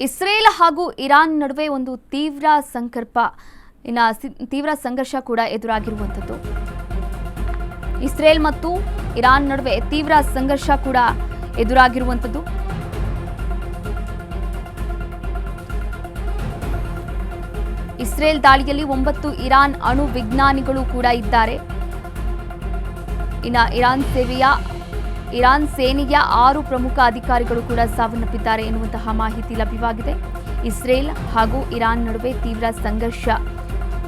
Israel ಹಾಗೂ Iran ನಡುವೆ ಒಂದು ತೀವ್ರ ಸಂಘರ್ಷ ಕೂಡ ಎದುರಾಗಿರುವಂಥದ್ದು. ಇಸ್ರೇಲ್ ಮತ್ತು ಇರಾನ್ ನಡುವೆ ತೀವ್ರ ಸಂಘರ್ಷ ಕೂಡ ಎದುರಾಗಿರುವಂಥದ್ದು. ಇಸ್ರೇಲ್ ದಾಳಿಯಲ್ಲಿ 9 ಇರಾನ್ ಅಣು ವಿಜ್ಞಾನಿಗಳು ಕೂಡ ಇದ್ದಾರೆ. ಇರಾನ್ ಸೇನೆಯ 6 ಪ್ರಮುಖ ಅಧಿಕಾರಿಗಳು ಕೂಡ ಸಾವನ್ನಪ್ಪಿದ್ದಾರೆ ಎನ್ನುವಂತಹ ಮಾಹಿತಿ ಲಭ್ಯವಾಗಿದೆ. ಇಸ್ರೇಲ್ ಹಾಗೂ ಇರಾನ್ ನಡುವೆ ತೀವ್ರ ಸಂಘರ್ಷ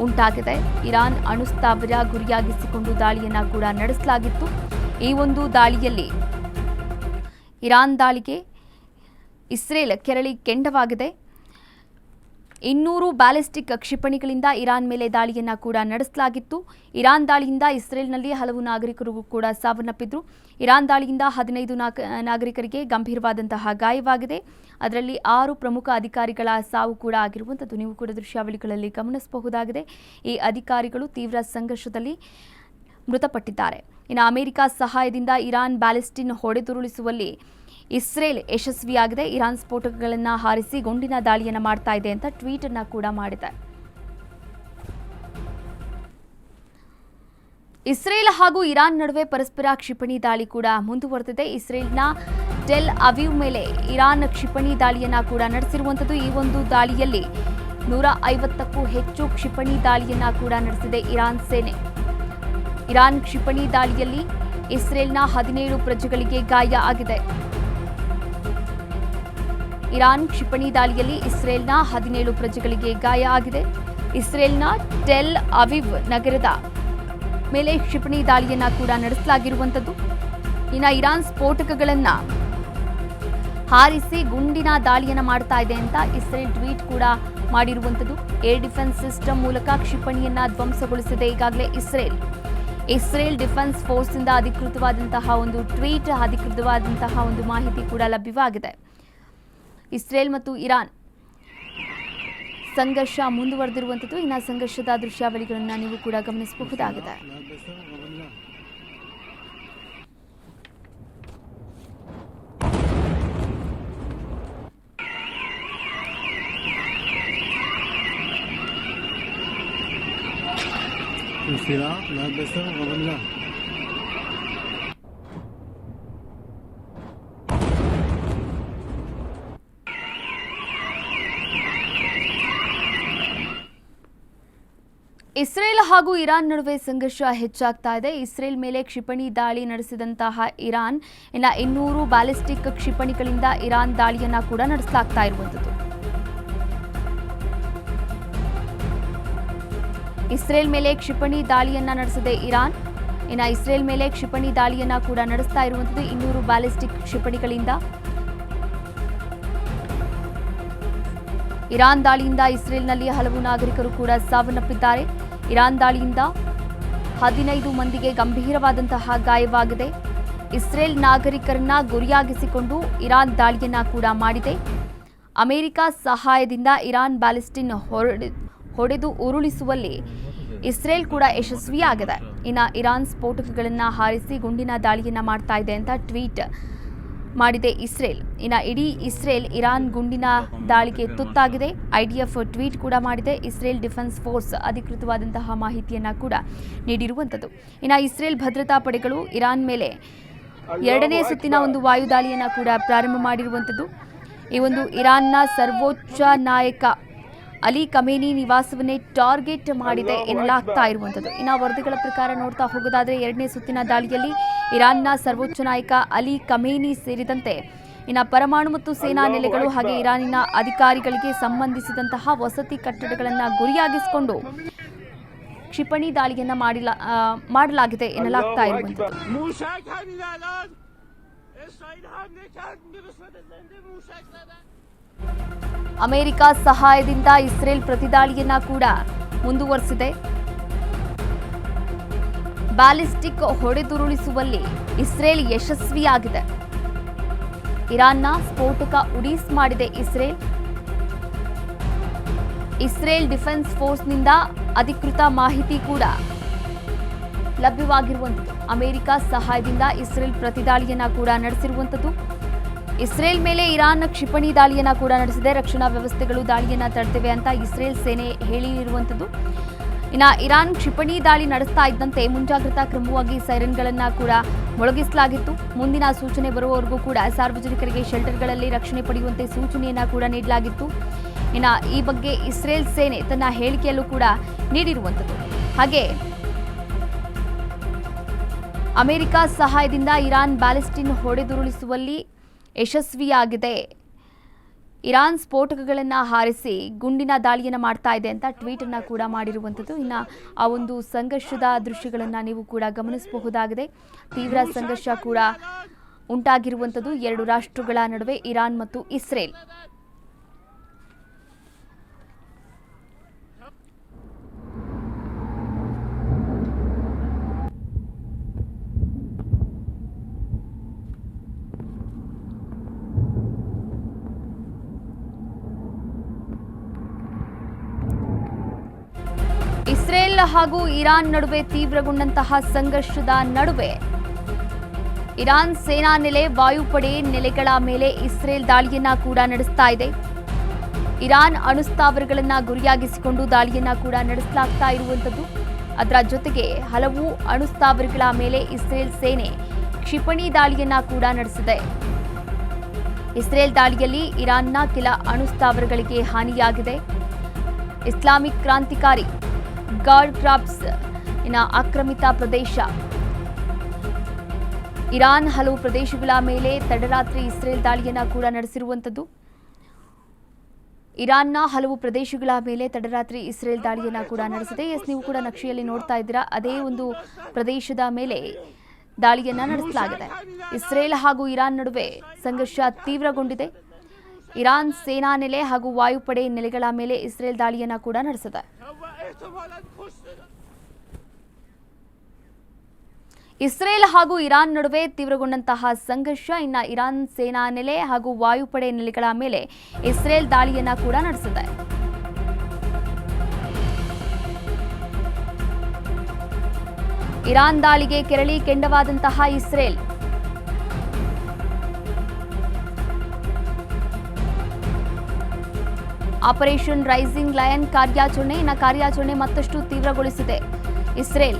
ಉಂಟಾಗಿದೆ. ಇರಾನ್ ಅಣು ಸ್ಥಾವರ ಗುರಿಯಾಗಿಸಿಕೊಂಡು ದಾಳಿಯನ್ನ ಕೂಡ ನಡೆಸಲಾಗಿತ್ತು. ಈ ಒಂದು ದಾಳಿಯಲ್ಲಿ ಇರಾನ್ ದಾಳಿಗೆ ಇಸ್ರೇಲ್ ಕೆರಳಿ ಕೆಂಡವಾಗಿದೆ. 200 ಬ್ಯಾಲಿಸ್ಟಿಕ್ ಕ್ಷಿಪಣಿಗಳಿಂದ ಇರಾನ್ ಮೇಲೆ ದಾಳಿಯನ್ನ ಕೂಡ ನಡೆಸಲಾಗಿತ್ತು. ಇರಾನ್ ದಾಳಿಯಿಂದ ಇಸ್ರೇಲ್ನಲ್ಲಿ ಹಲವು ನಾಗರಿಕರು ಕೂಡ ಸಾವನ್ನಪ್ಪಿದ್ರು. ಇರಾನ್ ದಾಳಿಯಿಂದ 15 ನಾಗರಿಕರಿಗೆ ಗಂಭೀರವಾದಂತಹ ಗಾಯವಾಗಿದೆ. ಅದರಲ್ಲಿ 6 ಪ್ರಮುಖ ಅಧಿಕಾರಿಗಳ ಸಾವು ಕೂಡ ಆಗಿರುವಂಥದ್ದು ನೀವು ಕೂಡ ದೃಶ್ಯಾವಳಿಗಳಲ್ಲಿ ಗಮನಿಸಬಹುದಾಗಿದೆ. ಈ ಅಧಿಕಾರಿಗಳು ತೀವ್ರ ಸಂಘರ್ಷದಲ್ಲಿ ಮೃತಪಟ್ಟಿದ್ದಾರೆ. ಇನ್ನು ಅಮೆರಿಕ ಸಹಾಯದಿಂದ ಇರಾನ್ ಬ್ಯಾಲಿಸ್ಟಿಕ್ ಹೊಡೆದುರುಳಿಸುವಲ್ಲಿ ಇಸ್ರೇಲ್ ಯಶಸ್ವಿಯಾಗಿದೆ. ಇರಾನ್ ಸ್ಫೋಟಕಗಳನ್ನು ಹಾರಿಸಿ ಗುಂಡಿನ ದಾಳಿಯನ್ನು ಮಾಡ್ತಾ ಇದೆ ಅಂತ ಟ್ವೀಟ್ ಅನ್ನು ಕೂಡ ಮಾಡಿದೆ. ಇಸ್ರೇಲ್ ಹಾಗೂ ಇರಾನ್ ನಡುವೆ ಪರಸ್ಪರ ಕ್ಷಿಪಣಿ ದಾಳಿ ಕೂಡ ಮುಂದುವರೆದಿದೆ. ಇಸ್ರೇಲ್ನ ಟೆಲ್ ಅವೀವ್ ಮೇಲೆ ಇರಾನ್ ಕ್ಷಿಪಣಿ ದಾಳಿಯನ್ನ ಕೂಡ ನಡೆಸಿರುವಂಥದ್ದು. ಈ ಒಂದು ದಾಳಿಯಲ್ಲಿ 150ಕ್ಕೂ ಹೆಚ್ಚು ಕ್ಷಿಪಣಿ ದಾಳಿಯನ್ನ ಕೂಡ ನಡೆಸಿದೆ ಇರಾನ್ ಸೇನೆ. ಇರಾನ್ ಕ್ಷಿಪಣಿ ದಾಳಿಯಲ್ಲಿ ಇಸ್ರೇಲ್ನ 17 ಪ್ರಜೆಗಳಿಗೆ ಗಾಯ ಆಗಿದೆ. ಇರಾನ್ ಕ್ಷಿಪಣಿ ದಾಳಿಯಲ್ಲಿ ಇಸ್ರೇಲ್ನ 17 ಪ್ರಜೆಗಳಿಗೆ ಗಾಯ ಆಗಿದೆ. ಇಸ್ರೇಲ್ನ ಟೆಲ್ ಅವೀವ್ ನಗರದ ಮೇಲೆ ಕ್ಷಿಪಣಿ ದಾಳಿಯನ್ನ ಕೂಡ ನಡೆಸಲಾಗಿರುವಂಥದ್ದು. ಇನ್ನು ಇರಾನ್ ಸ್ಫೋಟಕಗಳನ್ನ ಹಾರಿಸಿ ಗುಂಡಿನ ದಾಳಿಯನ್ನ ಮಾಡ್ತಾ ಇದೆ ಅಂತ ಇಸ್ರೇಲ್ ಟ್ವೀಟ್ ಕೂಡ ಮಾಡಿರುವಂಥದ್ದು. ಏರ್ ಡಿಫೆನ್ಸ್ ಸಿಸ್ಟಮ್ ಮೂಲಕ ಕ್ಷಿಪಣಿಯನ್ನ ಧ್ವಂಸಗೊಳಿಸಿದೆ ಈಗಾಗಲೇ ಇಸ್ರೇಲ್ ಡಿಫೆನ್ಸ್ ಫೋರ್ಸ್ ಇಂದ ಅಧಿಕೃತವಾದಂತಹ ಒಂದು ಟ್ವೀಟ್, ಅಧಿಕೃತವಾದಂತಹ ಒಂದು ಮಾಹಿತಿ ಕೂಡ ಲಭ್ಯವಾಗಿದೆ. ಇಸ್ರೇಲ್ ಮತ್ತು ಇರಾನ್ ಸಂಘರ್ಷ ಮುಂದುವರೆದಿರುವಂಥದ್ದು. ಇನ್ನು ಸಂಘರ್ಷದ ದೃಶ್ಯಾವಳಿಗಳನ್ನು ನೀವು ಕೂಡ ಗಮನಿಸಬಹುದಾಗಿದೆ. ಇಸ್ರೇಲ್ ಹಾಗೂ ಇರಾನ್ ನಡುವೆ ಸಂಘರ್ಷ ಹೆಚ್ಚಾಗ್ತಾ ಇದೆ. ಇಸ್ರೇಲ್ ಮೇಲೆ ಕ್ಷಿಪಣಿ ದಾಳಿ ನಡೆಸಿದಂತಹ ಇರಾನ್ 200 ಬ್ಯಾಲಿಸ್ಟಿಕ್ ಕ್ಷಿಪಣಿಗಳಿಂದ ಇರಾನ್ ದಾಳಿಯನ್ನ ಕೂಡ ನಡೆಸಲಾಗ್ತಾ ಇರುವಂಥದ್ದು. ಇಸ್ರೇಲ್ ಮೇಲೆ ಕ್ಷಿಪಣಿ ದಾಳಿಯನ್ನ ನಡೆಸಿದೆ ಇರಾನ್. ಇಸ್ರೇಲ್ ಮೇಲೆ ಕ್ಷಿಪಣಿ ದಾಳಿಯನ್ನ ಕೂಡ ನಡೆಸ್ತಾ ಇರುವಂಥದ್ದು 200 ಬ್ಯಾಲಿಸ್ಟಿಕ್ ಕ್ಷಿಪಣಿಗಳಿಂದ. ಇರಾನ್ ದಾಳಿಯಿಂದ ಇಸ್ರೇಲ್ನಲ್ಲಿ ಹಲವು ನಾಗರಿಕರು ಕೂಡ ಸಾವನ್ನಪ್ಪಿದ್ದಾರೆ. ಇರಾನ್ ದಾಳಿಯಿಂದ 15 ಮಂದಿಗೆ ಗಂಭೀರವಾದಂತಹ ಗಾಯವಾಗಿದೆ. ಇಸ್ರೇಲ್ ನಾಗರಿಕರನ್ನ ಗುರಿಯಾಗಿಸಿಕೊಂಡು ಇರಾನ್ ದಾಳಿಯನ್ನ ಕೂಡ ಮಾಡಿದೆ. ಅಮೆರಿಕ ಸಹಾಯದಿಂದ ಇರಾನ್ ಬ್ಯಾಲಿಸ್ಟಿಕ್ ಹೊಡೆದು ಉರುಳಿಸುವಲ್ಲಿ ಇಸ್ರೇಲ್ ಕೂಡ ಯಶಸ್ವಿಯಾಗಿದೆ. ಇನ್ನು ಇರಾನ್ ಸ್ಫೋಟಕಗಳನ್ನು ಹಾರಿಸಿ ಗುಂಡಿನ ದಾಳಿಯನ್ನ ಮಾಡ್ತಾ ಇದೆ ಅಂತ ಟ್ವೀಟ್ ಮಾಡಿದೆ ಇಸ್ರೇಲ್. ಇಡೀ ಇಸ್ರೇಲ್ ಇರಾನ್ ಗುಂಡಿನ ದಾಳಿಗೆ ತುತ್ತಾಗಿದೆ. IDF ಟ್ವೀಟ್ ಕೂಡ ಮಾಡಿದೆ. ಇಸ್ರೇಲ್ ಡಿಫೆನ್ಸ್ ಫೋರ್ಸ್ ಅಧಿಕೃತವಾದಂತಹ ಮಾಹಿತಿಯನ್ನ ಕೂಡ ನೀಡಿರುವಂಥದ್ದು. ಇಸ್ರೇಲ್ ಭದ್ರತಾ ಪಡೆಗಳು ಇರಾನ್ ಮೇಲೆ 2ನೇ ಸುತ್ತಿನ ಒಂದು ವಾಯುದಾಳಿಯನ್ನ ಕೂಡ ಪ್ರಾರಂಭ ಮಾಡಿರುವಂಥದ್ದು. ಈ ಒಂದು ಇರಾನ್ನ ಸರ್ವೋಚ್ಚ ನಾಯಕ ಅಲಿ ಖಮೇನಿ ನಿವಾಸವನ್ನೇ ಟಾರ್ಗೆಟ್ ಮಾಡಿದೆ ಎನ್ನಲಾಗ್ತಾ ಇರುವಂಥದ್ದು. ವರದಿಗಳ ಪ್ರಕಾರ ನೋಡ್ತಾ ಹೋಗೋದಾದ್ರೆ 2ನೇ ಸುತ್ತಿನ ದಾಳಿಯಲ್ಲಿ ಇರಾನ್ನ ಸರ್ವೋಚ್ಚ ನಾಯಕ ಅಲಿ ಖಮೇನಿ ಸೇರಿದಂತೆ ಪರಮಾಣು ಮತ್ತು ಸೇನಾ ನೆಲೆಗಳು ಹಾಗೆ ಇರಾನಿನ ಅಧಿಕಾರಿಗಳಿಗೆ ಸಂಬಂಧಿಸಿದಂತಹ ವಸತಿ ಕಟ್ಟಡಗಳನ್ನು ಗುರಿಯಾಗಿಸಿಕೊಂಡು ಕ್ಷಿಪಣಿ ದಾಳಿಯನ್ನ ಮಾಡಲಾಗಿದೆ ಎನ್ನಲಾಗ್ತಾ ಇರುವಂಥದ್ದು. ಅಮೆರಿಕ ಸಹಾಯದಿಂದ ಇಸ್ರೇಲ್ ಪ್ರತಿದಾಳಿಯನ್ನ ಕೂಡ ಮುಂದುವರೆಸಿದೆ. ಬ್ಯಾಲಿಸ್ಟಿಕ್ ಹೊಡೆದುರುಳಿಸುವಲ್ಲಿ ಇಸ್ರೇಲ್ ಯಶಸ್ವಿಯಾಗಿದೆ. ಇರಾನ್ನ ಸ್ಫೋಟಕ ಉಡೀಸ್ ಮಾಡಿದೆ ಇಸ್ರೇಲ್ ಡಿಫೆನ್ಸ್ ಫೋರ್ಸ್ನಿಂದ ಅಧಿಕೃತ ಮಾಹಿತಿ ಕೂಡ ಲಭ್ಯವಾಗಿರುವಂಥದ್ದು. ಅಮೆರಿಕ ಸಹಾಯದಿಂದ ಇಸ್ರೇಲ್ ಪ್ರತಿದಾಳಿಯನ್ನ ಕೂಡ ನಡೆಸಿರುವಂಥದ್ದು. ಇಸ್ರೇಲ್ ಮೇಲೆ ಇರಾನ್ ಕ್ಷಿಪಣಿ ದಾಳಿಯನ್ನ ಕೂಡ ನಡೆಸಿದೆ. ರಕ್ಷಣಾ ವ್ಯವಸ್ಥೆಗಳು ದಾಳಿಯನ್ನ ತಡೆದಿವೆ ಅಂತ ಇಸ್ರೇಲ್ ಸೇನೆ ಹೇಳಿರುವಂಥದ್ದು. ಇನ್ನು ಇರಾನ್ ಕ್ಷಿಪಣಿ ದಾಳಿ ನಡೆಸ್ತಾ ಇದ್ದಂತೆ ಮುಂಜಾಗ್ರತಾ ಕ್ರಮವಾಗಿ ಸೈರನ್ಗಳನ್ನ ಕೂಡ ಮೊಳಗಿಸಲಾಗಿತ್ತು. ಮುಂದಿನ ಸೂಚನೆ ಬರುವವರೆಗೂ ಕೂಡ ಸಾರ್ವಜನಿಕರಿಗೆ ಶೆಲ್ಟರ್ಗಳಲ್ಲಿ ರಕ್ಷಣೆ ಪಡೆಯುವಂತೆ ಸೂಚನೆಯನ್ನ ಕೂಡ ನೀಡಲಾಗಿತ್ತು. ಇನ್ನು ಈ ಬಗ್ಗೆ ಇಸ್ರೇಲ್ ಸೇನೆ ತನ್ನ ಹೇಳಿಕೆಯಲ್ಲೂ ಕೂಡ ನೀಡಿರುವಂಥದ್ದು. ಹಾಗೆ ಅಮೆರಿಕ ಸಹಾಯದಿಂದ ಇರಾನ್ ಬ್ಯಾಲಿಸ್ಟಿಕ್ ಹೊಡೆದುರುಳಿಸುವಲ್ಲಿ ಯಶಸ್ವಿಯಾಗಿದೆ. ಇರಾನ್ ಸ್ಫೋಟಕಗಳನ್ನು ಹಾರಿಸಿ ಗುಂಡಿನ ದಾಳಿಯನ್ನು ಮಾಡ್ತಾ ಇದೆ ಅಂತ ಟ್ವೀಟ್ ಅನ್ನು ಕೂಡ ಮಾಡಿರುವಂಥದ್ದು. ಇನ್ನು ಆ ಒಂದು ಸಂಘರ್ಷದ ದೃಶ್ಯಗಳನ್ನು ನೀವು ಕೂಡ ಗಮನಿಸಬಹುದಾಗಿದೆ. ತೀವ್ರ ಸಂಘರ್ಷ ಕೂಡ ಉಂಟಾಗಿರುವಂಥದ್ದು ಎರಡು ರಾಷ್ಟ್ರಗಳ ನಡುವೆ, ಇರಾನ್ ಮತ್ತು ಇಸ್ರೇಲ್. ಇಸ್ರೇಲ್ ಹಾಗೂ ಇರಾನ್ ನಡುವೆ ತೀವ್ರಗೊಂಡಂತಹ ಸಂಘರ್ಷದ ನಡುವೆ ಇರಾನ್ ಸೇನಾ ನೆಲೆ, ವಾಯುಪಡೆ ನೆಲೆಗಳ ಮೇಲೆ ಇಸ್ರೇಲ್ ದಾಳಿಯನ್ನ ಕೂಡ ನಡೆಸ್ತಾ ಇದೆ. ಇರಾನ್ ಅಣುಸ್ಥಾವರಗಳನ್ನ ಗುರಿಯಾಗಿಸಿಕೊಂಡು ದಾಳಿಯನ್ನ ಕೂಡ ನಡೆಸಲಾಗ್ತಾ ಇರುವಂಥದ್ದು. ಅದರ ಜೊತೆಗೆ ಹಲವು ಅಣುಸ್ಥಾವರಗಳ ಮೇಲೆ ಇಸ್ರೇಲ್ ಸೇನೆ ಕ್ಷಿಪಣಿ ದಾಳಿಯನ್ನ ಕೂಡ ನಡೆಸಿದೆ. ಇಸ್ರೇಲ್ ದಾಳಿಯಲ್ಲಿ ಇರಾನ್ನ ಕೆಲ ಅಣುಸ್ಥಾವರಗಳಿಗೆ ಹಾನಿಯಾಗಿದೆ. ಇಸ್ಲಾಮಿಕ್ ಕ್ರಾಂತಿಕಾರಿ ಗಾರ್ಡ್ ಕ್ರಾಪ್ಸ್ ಆಕ್ರಮಿತ ಪ್ರದೇಶ. ಇರಾನ್ ಹಲವು ಪ್ರದೇಶಗಳ ಮೇಲೆ ತಡರಾತ್ರಿ ಇಸ್ರೇಲ್ ದಾಳಿಯನ್ನ ಕೂಡ ನಡೆಸಿರುವಂಥದ್ದು. ಇರಾನ್ನ ಹಲವು ಪ್ರದೇಶಗಳ ಮೇಲೆ ತಡರಾತ್ರಿ ಇಸ್ರೇಲ್ ದಾಳಿಯನ್ನ ಕೂಡ ನಡೆಸಿದೆ. ನೀವು ಕೂಡ ನಕ್ಷೆಯಲ್ಲಿ ನೋಡ್ತಾ ಇದ್ದೀರಾ, ಅದೇ ಒಂದು ಪ್ರದೇಶದ ಮೇಲೆ ದಾಳಿಯನ್ನ ನಡೆಸಲಾಗಿದೆ. ಇಸ್ರೇಲ್ ಹಾಗೂ ಇರಾನ್ ನಡುವೆ ಸಂಘರ್ಷ ತೀವ್ರಗೊಂಡಿದೆ. ಇರಾನ್ ಸೇನಾ ನೆಲೆ ಹಾಗೂ ವಾಯುಪಡೆ ನೆಲೆಗಳ ಮೇಲೆ ಇಸ್ರೇಲ್ ದಾಳಿಯನ್ನ ಕೂಡ ನಡೆಸಿದೆ. ಇಸ್ರೇಲ್ ಹಾಗೂ ಇರಾನ್ ನಡುವೆ ತೀವ್ರಗೊಂಡಂತಹ ಸಂಘರ್ಷ. ಇನ್ನು ಇರಾನ್ ಸೇನಾ ನೆಲೆ ಹಾಗೂ ವಾಯುಪಡೆ ನೆಲೆಗಳ ಮೇಲೆ ಇಸ್ರೇಲ್ ದಾಳಿಯನ್ನ ಕೂಡ ನಡೆಸಿದೆ. ಇರಾನ್ ದಾಳಿಗೆ ಕೆರಳಿ ಕೆಂಡವಾದಂತಹ ಇಸ್ರೇಲ್. ಆಪರೇಷನ್ ರೈಸಿಂಗ್ ಲಯನ್ ಕಾರ್ಯಾಚರಣೆ ಮತ್ತಷ್ಟು ತೀವ್ರಗೊಳಿಸಿದೆ ಇಸ್ರೇಲ್.